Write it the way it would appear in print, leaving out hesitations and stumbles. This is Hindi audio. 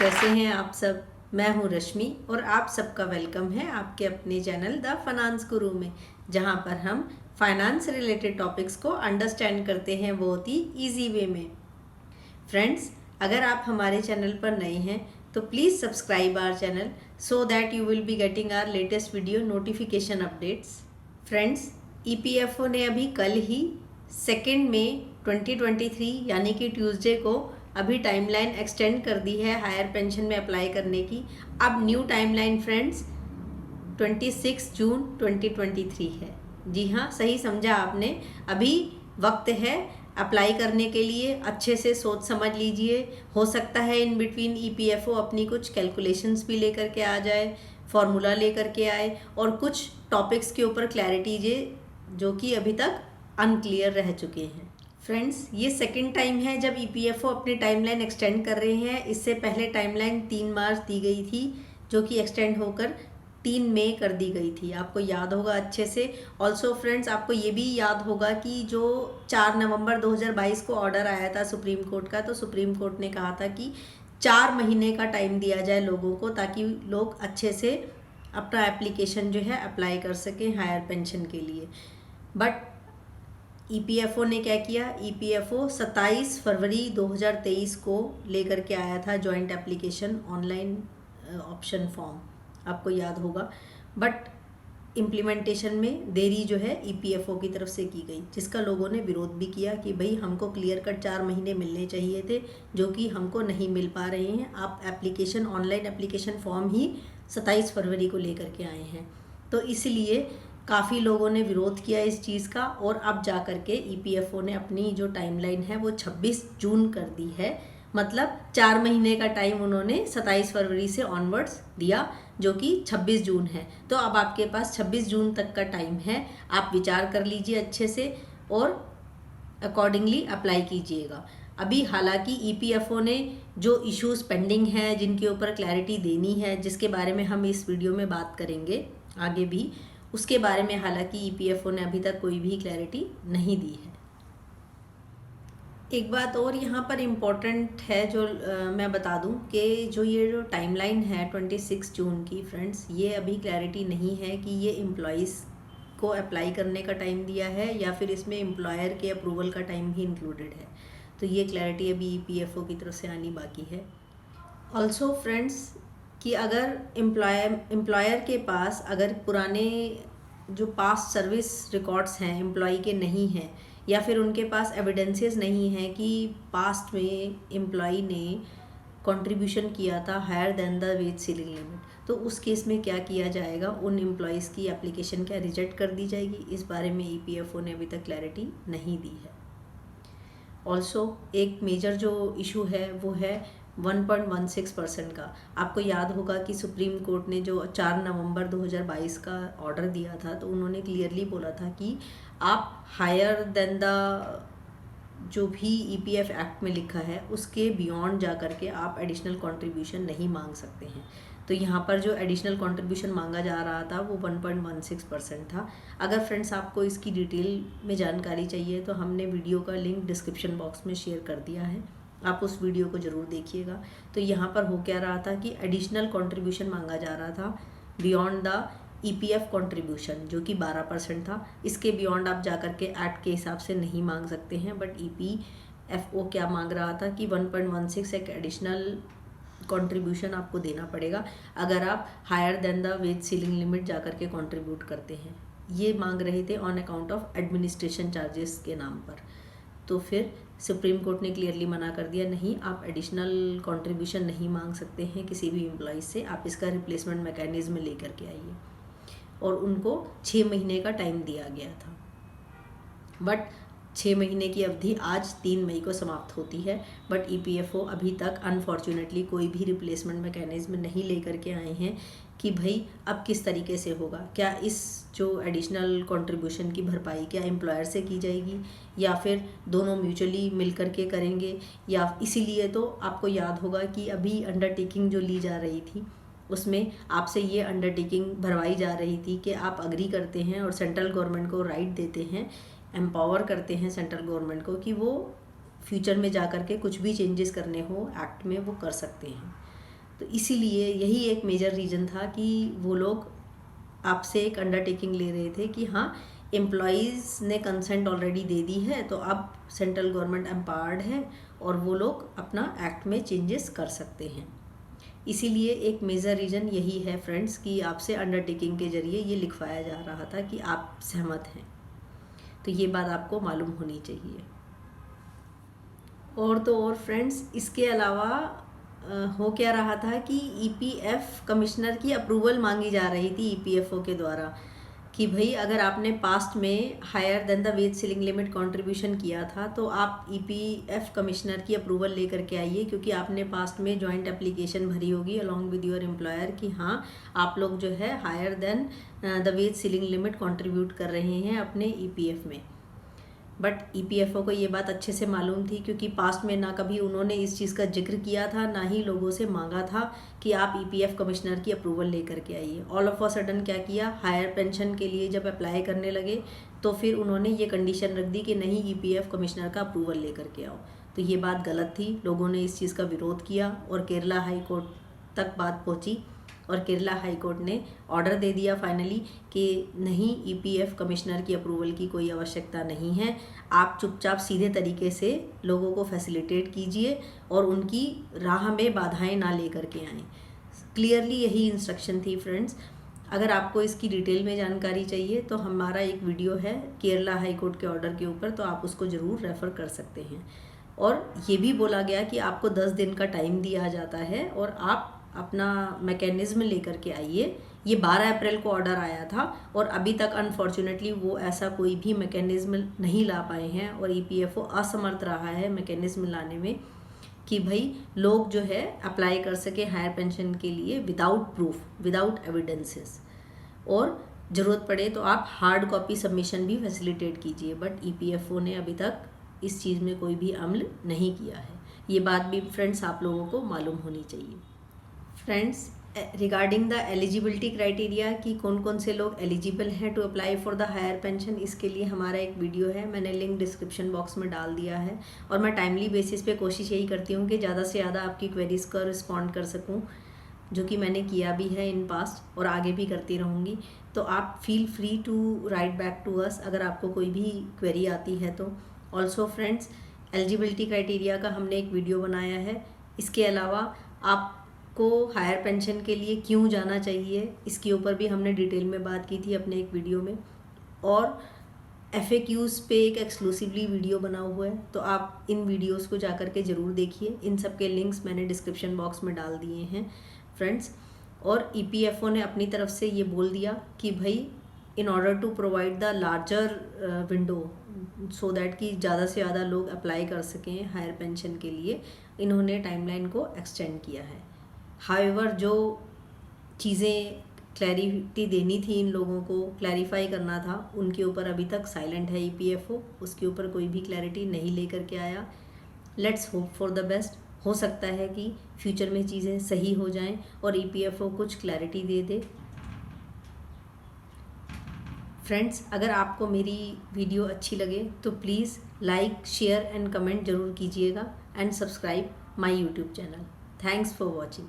कैसे हैं आप सब। मैं हूं रश्मि और आप सबका वेलकम है आपके अपने चैनल द फाइनेंस गुरु में, जहां पर हम फाइनेंस रिलेटेड टॉपिक्स को अंडरस्टैंड करते हैं बहुत ही इजी वे में। फ्रेंड्स, अगर आप हमारे चैनल पर नए हैं तो please subscribe our channel so that you will be getting our latest video notification updates. Friends, EPFO ने अभी कल ही 2 मई 2023 यानी कि ट्यूसडे को अभी टाइमलाइन एक्सटेंड कर दी है हायर पेंशन में अप्लाई करने की। अब न्यू टाइमलाइन फ्रेंड्स 26 जून 2023 है। जी हाँ, सही समझा आपने। अभी वक्त है अप्लाई करने के लिए। अच्छे से सोच समझ लीजिए। हो सकता है इन बिटवीन ईपीएफओ अपनी कुछ कैलकुलेशंस भी लेकर के आ जाए, फॉर्मूला लेकर के आए और कुछ टॉपिक्स के ऊपर क्लैरिटी जो कि अभी तक अनक्लियर रह चुके हैं। फ्रेंड्स, ये सेकंड टाइम है जब ईपीएफओ अपनी टाइमलाइन एक्सटेंड कर रहे हैं। इससे पहले टाइमलाइन 3 मार्च दी गई थी, जो कि एक्सटेंड होकर 3 मई कर दी गई थी। आपको याद होगा अच्छे से। ऑल्सो फ्रेंड्स, आपको ये भी याद होगा कि जो 4 नवंबर 2022 को ऑर्डर आया था सुप्रीम कोर्ट का, तो सुप्रीम कोर्ट ने कहा था कि 4 महीने का टाइम दिया जाए लोगों को, ताकि लोग अच्छे से अपना एप्लीकेशन जो है अप्लाई कर सकें हायर पेंशन के लिए। बट ईपीएफओ ने क्या किया? ईपीएफओ 27 फरवरी 2023 को लेकर के आया था joint application online option form, आपको याद होगा। बट इम्प्लीमेंटेशन में देरी जो है ईपीएफओ की तरफ से की गई, जिसका लोगों ने विरोध भी किया कि भाई हमको क्लियर कट 4 महीने मिलने चाहिए थे, जो कि हमको नहीं मिल पा रहे हैं। आप एप्लीकेशन ऑनलाइन एप्लीकेशन फॉर्म ही 27 फरवरी को लेकर के आए हैं, तो इसलिए काफ़ी लोगों ने विरोध किया इस चीज़ का। और अब जा कर के ईपीएफओ ने अपनी जो टाइमलाइन है वो 26 जून कर दी है। मतलब 4 महीने का टाइम उन्होंने 27 फरवरी से ऑनवर्ड्स दिया, जो कि 26 जून है। तो अब आपके पास 26 जून तक का टाइम है। आप विचार कर लीजिए अच्छे से और अकॉर्डिंगली अप्लाई कीजिएगा। अभी हालांकि ईपीएफओ ने जो इश्यूज पेंडिंग हैं, जिनके ऊपर क्लैरिटी देनी है, जिसके बारे में हम इस वीडियो में बात करेंगे आगे भी, उसके बारे में हालांकि ईपीएफओ ने अभी तक कोई भी क्लैरिटी नहीं दी है। एक बात और यहाँ पर इम्पॉर्टेंट है जो मैं बता दूँ कि ये जो टाइमलाइन है 26 जून की, फ्रेंड्स, ये अभी क्लैरिटी नहीं है कि ये एम्प्लॉयज़ को अप्लाई करने का टाइम दिया है या फिर इसमें एम्प्लॉयर के अप्रूवल का टाइम भी इंक्लूडेड है। तो ये क्लैरिटी अभी ईपीएफओ की तरफ से आनी बाकी है। ऑल्सो फ्रेंड्स, कि अगर एम्प्लॉयर के पास अगर पुराने जो पास्ट सर्विस रिकॉर्ड्स हैं एम्प्लॉई के नहीं हैं, या फिर उनके पास एविडेंसेस नहीं हैं कि पास्ट में एम्प्लॉई ने कंट्रीब्यूशन किया था higher than the wage ceiling limit, तो उस केस में क्या किया जाएगा? उन एम्प्लॉयज़ की एप्लीकेशन क्या रिजेक्ट कर दी जाएगी? इस बारे में ईपीएफओ ने अभी तक क्लैरिटी नहीं दी है। ऑल्सो एक मेजर जो इशू है वो है 1.16% का। आपको याद होगा कि सुप्रीम कोर्ट ने जो 4 नवंबर 2022 का ऑर्डर दिया था, तो उन्होंने क्लियरली बोला था कि आप हायर देन द जो भी ईपीएफ एक्ट में लिखा है उसके बियॉन्ड जा कर के आप एडिशनल कंट्रीब्यूशन नहीं मांग सकते हैं। तो यहाँ पर जो एडिशनल कंट्रीब्यूशन मांगा जा रहा था वो 1.16% था। अगर फ्रेंड्स आपको इसकी डिटेल में जानकारी चाहिए तो हमने वीडियो का लिंक डिस्क्रिप्शन बॉक्स में शेयर कर दिया है, आप उस वीडियो को ज़रूर देखिएगा। तो यहाँ पर हो क्या रहा था कि एडिशनल कंट्रीब्यूशन मांगा जा रहा था बियॉन्ड द ईपीएफ कंट्रीब्यूशन, जो कि 12% था। इसके बियॉन्ड आप जा कर के एक्ट के हिसाब से नहीं मांग सकते हैं। बट ईपीएफओ क्या मांग रहा था कि 1.16 एक एडिशनल कंट्रीब्यूशन आपको देना पड़ेगा अगर आप higher than the wage ceiling limit जा कर के कंट्रीब्यूट करते हैं। ये मांग रहे थे on account of administration charges के नाम पर। तो फिर सुप्रीम कोर्ट ने क्लियरली मना कर दिया, नहीं, आप एडिशनल कंट्रीब्यूशन नहीं मांग सकते हैं किसी भी एम्प्लॉइज से, आप इसका रिप्लेसमेंट मैकेनिज्म लेकर के आइए। और उनको 6 महीने का टाइम दिया गया था। बट 6 महीने की अवधि आज 3 मई को समाप्त होती है। बट ईपीएफओ अभी तक अनफॉर्चुनेटली कोई भी रिप्लेसमेंट मैकेनिज्म नहीं लेकर के आए हैं कि भाई अब किस तरीके से होगा। क्या इस जो एडिशनल कंट्रीब्यूशन की भरपाई क्या एम्प्लॉयर से की जाएगी या फिर दोनों म्यूचुअली मिल कर के करेंगे? या इसीलिए तो आपको याद होगा कि अभी अंडरटेकिंग जो ली जा रही थी उसमें आपसे ये अंडरटेकिंग भरवाई जा रही थी कि आप अग्री करते हैं और सेंट्रल गवर्नमेंट को राइट देते हैं, एम्पावर करते हैं सेंट्रल गवर्नमेंट को कि वो फ्यूचर में जा कर के कुछ भी चेंजेस करने हो एक्ट में वो कर सकते हैं। तो इसीलिए यही एक मेजर रीज़न था कि वो लोग आपसे एक अंडरटेकिंग ले रहे थे कि हाँ, एम्प्लॉयज़ ने कंसेंट ऑलरेडी दे दी है, तो अब सेंट्रल गवर्नमेंट एम्पावर्ड है और वो लोग अपना एक्ट में चेंजेस कर सकते हैं। इसीलिए एक मेजर रीज़न यही है फ्रेंड्स कि आपसे अंडरटेकिंग के ज़रिए ये लिखवाया जा रहा था कि आप सहमत हैं। तो ये बात आपको मालूम होनी चाहिए। और तो और फ्रेंड्स, इसके अलावा हो क्या रहा था कि ईपीएफ कमिश्नर की अप्रूवल मांगी जा रही थी ईपीएफओ के द्वारा कि भाई अगर आपने पास्ट में higher than the wage ceiling limit contribution किया था तो आप ईपीएफ कमिश्नर की अप्रूवल लेकर के आइए, क्योंकि आपने पास्ट में जॉइंट एप्लीकेशन भरी होगी अलॉन्ग विद योर एम्प्लॉयर कि हाँ, आप लोग जो है higher than the wage ceiling limit contribute कर रहे हैं अपने ईपीएफ में। बट ईपीएफओ को ये बात अच्छे से मालूम थी, क्योंकि पास्ट में ना कभी उन्होंने इस चीज़ का जिक्र किया था, ना ही लोगों से मांगा था कि आप ईपीएफ कमिश्नर की अप्रूवल लेकर के आइए। ऑल ऑफ अ सडन क्या किया, हायर पेंशन के लिए जब अप्लाई करने लगे तो फिर उन्होंने ये कंडीशन रख दी कि नहीं, ईपीएफ कमिश्नर का अप्रूवल लेकर के आओ। तो ये बात गलत थी, लोगों ने इस चीज़ का विरोध किया और केरला हाई कोर्ट तक बात पहुँची और केरला हाई कोर्ट ने ऑर्डर दे दिया फाइनली कि नहीं, ईपीएफ कमिश्नर की अप्रूवल की कोई आवश्यकता नहीं है, आप चुपचाप सीधे तरीके से लोगों को फैसिलिटेट कीजिए और उनकी राह में बाधाएं ना लेकर के आएँ। क्लियरली यही इंस्ट्रक्शन थी फ्रेंड्स। अगर आपको इसकी डिटेल में जानकारी चाहिए तो हमारा एक वीडियो है केरला हाई कोर्ट के ऑर्डर के ऊपर, तो आप उसको ज़रूर रेफ़र कर सकते हैं। और ये भी बोला गया कि आपको 10 दिन का टाइम दिया जाता है और आप अपना मैकेनिज़्म लेकर के आइए। ये 12 अप्रैल को ऑर्डर आया था और अभी तक अनफॉर्चुनेटली वो ऐसा कोई भी मैकेनिज़्म नहीं ला पाए हैं और ईपीएफओ असमर्थ रहा है मैकेनिज़्म लाने में कि भाई लोग जो है अप्लाई कर सके हायर पेंशन के लिए विदाउट प्रूफ, विदाउट एविडेंसेस, और ज़रूरत पड़े तो आप हार्ड कॉपी सबमिशन भी फैसिलिटेट कीजिए। बट ईपीएफओ ने अभी तक इस चीज़ में कोई भी अमल नहीं किया है। ये बात भी फ्रेंड्स आप लोगों को मालूम होनी चाहिए। Friends, regarding the eligibility criteria कि कौन कौन से लोग एलिजिबल हैं to apply for the higher pension, इसके लिए हमारा एक वीडियो है, मैंने लिंक डिस्क्रिप्शन बॉक्स में डाल दिया है। और मैं टाइमली बेसिस पे कोशिश यही करती हूँ कि ज़्यादा से ज़्यादा आपकी क्वेरीज़ का रिस्पॉन्ड कर सकूँ, जो कि मैंने किया भी है इन पास्ट और आगे भी करती रहूँगी। तो आप feel free to write back to us अगर आपको कोई भी क्वेरी आती है तो। ऑल्सो फ्रेंड्स, एलिजिबिलिटी क्राइटेरिया का हमने एक वीडियो बनाया है। इसके अलावा आप को हायर पेंशन के लिए क्यों जाना चाहिए, इसके ऊपर भी हमने डिटेल में बात की थी अपने एक वीडियो में। और FAQs पे एक एक्सक्लूसिवली वीडियो बना हुआ है, तो आप इन वीडियोस को जाकर के ज़रूर देखिए। इन सब के लिंक्स मैंने डिस्क्रिप्शन बॉक्स में डाल दिए हैं फ्रेंड्स। और EPFO ने अपनी तरफ से ये बोल दिया कि भाई in order to provide the larger window so that कि ज़्यादा से ज़्यादा लोग अप्लाई कर सकें हायर पेंशन के लिए, इन्होंने टाइमलाइन को एक्सटेंड किया है। हाउएवर जो चीज़ें क्लैरिटी देनी थी, इन लोगों को क्लैरिफाई करना था, उनके ऊपर अभी तक साइलेंट है EPFO, उसके ऊपर कोई भी क्लैरिटी नहीं लेकर के आया। Let's hope for the best. हो सकता है कि फ्यूचर में चीज़ें सही हो जाएं और EPFO कुछ क्लैरिटी दे दे। फ्रेंड्स, अगर आपको मेरी वीडियो अच्छी लगे तो please like, share and comment ज़रूर कीजिएगा and subscribe my YouTube channel. Thanks for watching.